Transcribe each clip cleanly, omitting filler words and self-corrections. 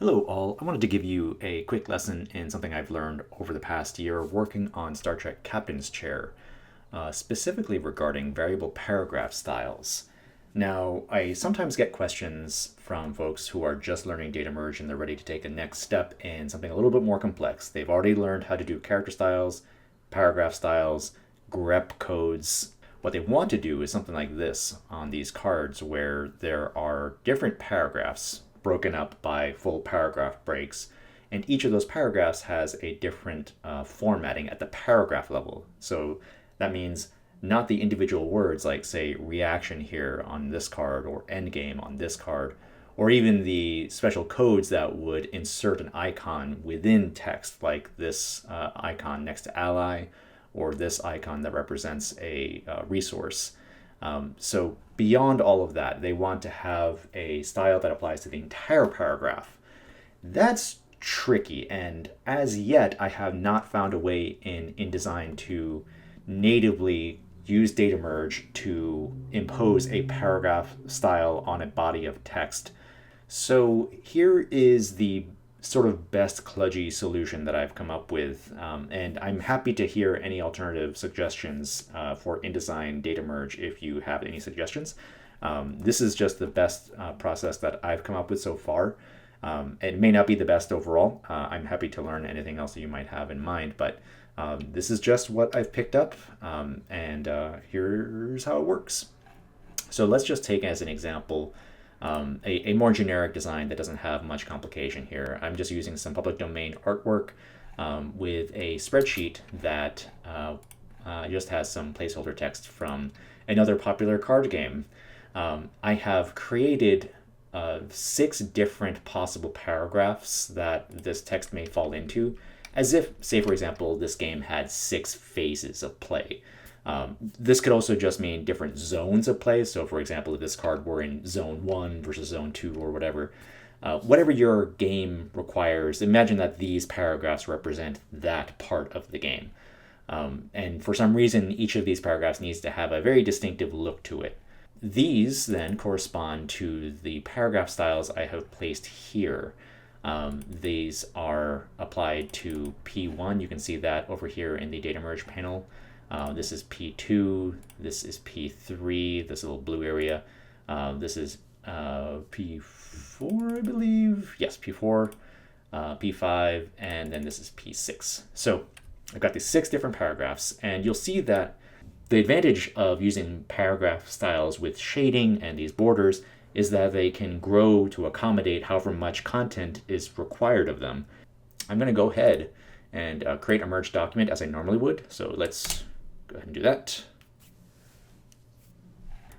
Hello all, I wanted to give you a quick lesson in something I've learned over the past year working on Star Trek Captain's Chair, specifically regarding variable paragraph styles. Now, I sometimes get questions from folks who are just learning data merge and they're ready to take a next step in something a little bit more complex. They've already learned how to do character styles, paragraph styles, grep codes. What they want to do is something like this on these cards where there are different paragraphs broken up by full paragraph breaks, and each of those paragraphs has a different formatting at the paragraph level. So that means not the individual words like, say, reaction here on this card or endgame on this card, or even the special codes that would insert an icon within text, like this icon next to ally, or this icon that represents a resource. So beyond all of that, they want to have a style that applies to the entire paragraph. That's tricky, and as yet, I have not found a way in InDesign to natively use data merge to impose a paragraph style on a body of text. So here is the sort of best kludgy solution that I've come up with, and I'm happy to hear any alternative suggestions for InDesign Data Merge if you have any suggestions. This is just the best process that I've come up with so far. It may not be the best overall. I'm happy to learn anything else that you might have in mind, but this is just what I've picked up, and here's how it works. So let's just take as an example a more generic design that doesn't have much complication here. I'm just using some public domain artwork with a spreadsheet that just has some placeholder text from another popular card game. I have created 6 different possible paragraphs that this text may fall into, as if, say, for example, this game had 6 phases of play. This could also just mean different zones of play. So, for example, if this card were in Zone 1 versus Zone 2 or whatever, whatever your game requires, imagine that these paragraphs represent that part of the game. And for some reason, each of these paragraphs needs to have a very distinctive look to it. These then correspond to the paragraph styles I have placed here. These are applied to P1. You can see that over here in the data merge panel. This is P2, this is P3, this little blue area. This is P4, I believe. Yes, P4, P5, and then this is P6. So I've got these 6 different paragraphs, and you'll see that the advantage of using paragraph styles with shading and these borders is that they can grow to accommodate however much content is required of them. I'm going to go ahead and create a merge document as I normally would. So let's go ahead and do that.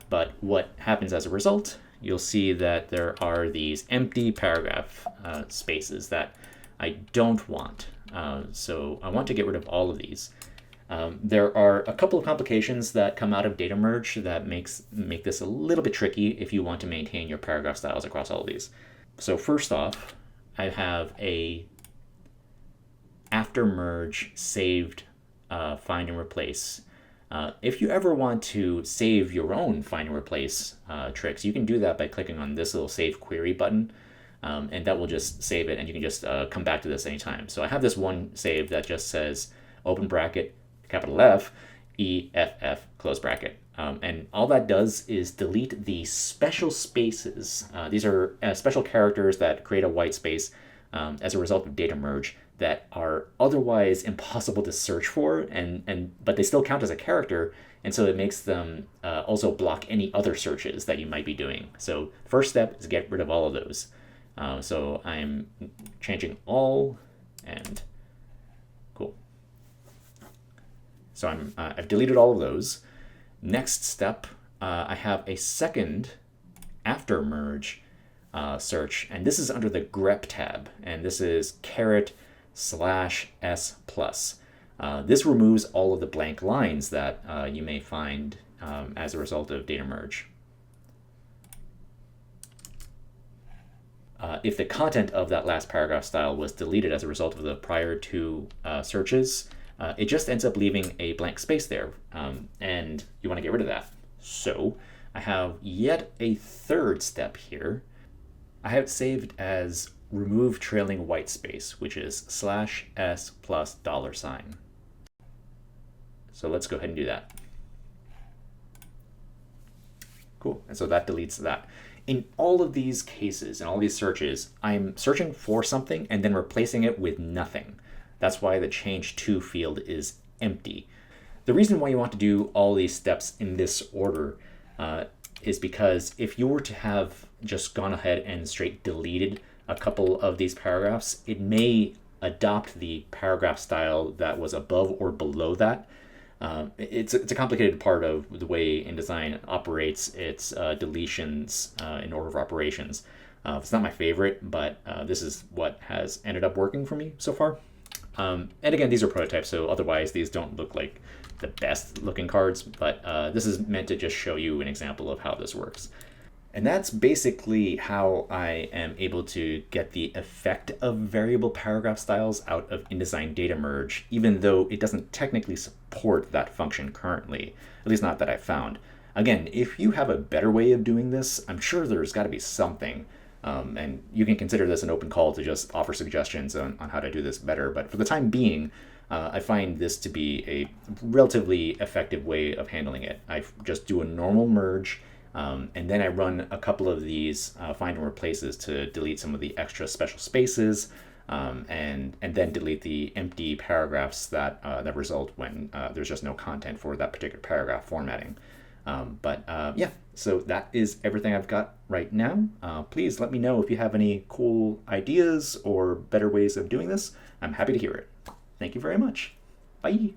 But what happens as a result, you'll see that there are these empty paragraph spaces that I don't want. So I want to get rid of all of these. There are a couple of complications that come out of data merge that make this a little bit tricky if you want to maintain your paragraph styles across all of these. So first off, I have a after merge saved find and replace. If you ever want to save your own find and replace tricks, you can do that by clicking on this little save query button, and that will just save it, and you can just come back to this anytime. So I have this one saved that just says open bracket, capital F, E, F, F, close bracket. And all that does is delete the special spaces. These are special characters that create a white space as a result of data merge that are otherwise impossible to search for, but they still count as a character, and so it makes them also block any other searches that you might be doing. So first step is get rid of all of those. So I'm changing all, and cool. So I've deleted all of those. Next step, I have a second after merge search, and this is under the grep tab, and this is /s plus. This removes all of the blank lines that you may find as a result of data merge. If the content of that last paragraph style was deleted as a result of the prior 2 searches, it just ends up leaving a blank space there, and you want to get rid of that. So I have yet a third step here. I have it saved as remove trailing white space, which is /s plus $. So let's go ahead and do that. Cool. And so that deletes that. In all of these cases, in all these searches, I'm searching for something and then replacing it with nothing. That's why the change to field is empty. The reason why you want to do all these steps in this order is because if you were to have just gone ahead and straight deleted a couple of these paragraphs, it may adopt the paragraph style that was above or below that. It's a complicated part of the way InDesign operates its deletions in order of operations. It's not my favorite, but this is what has ended up working for me so far. And again, these are prototypes, so otherwise these don't look like the best looking cards, but this is meant to just show you an example of how this works. And that's basically how I am able to get the effect of variable paragraph styles out of InDesign Data Merge, even though it doesn't technically support that function currently, at least not that I've found. Again, if you have a better way of doing this, I'm sure there's got to be something. And you can consider this an open call to just offer suggestions on how to do this better. But for the time being, I find this to be a relatively effective way of handling it. I just do a normal merge, and then I run a couple of these find and replaces to delete some of the extra special spaces, and then delete the empty paragraphs that result when there's just no content for that particular paragraph formatting. Yeah, so that is everything I've got right now. Please let me know if you have any cool ideas or better ways of doing this. I'm happy to hear it. Thank you very much. Bye.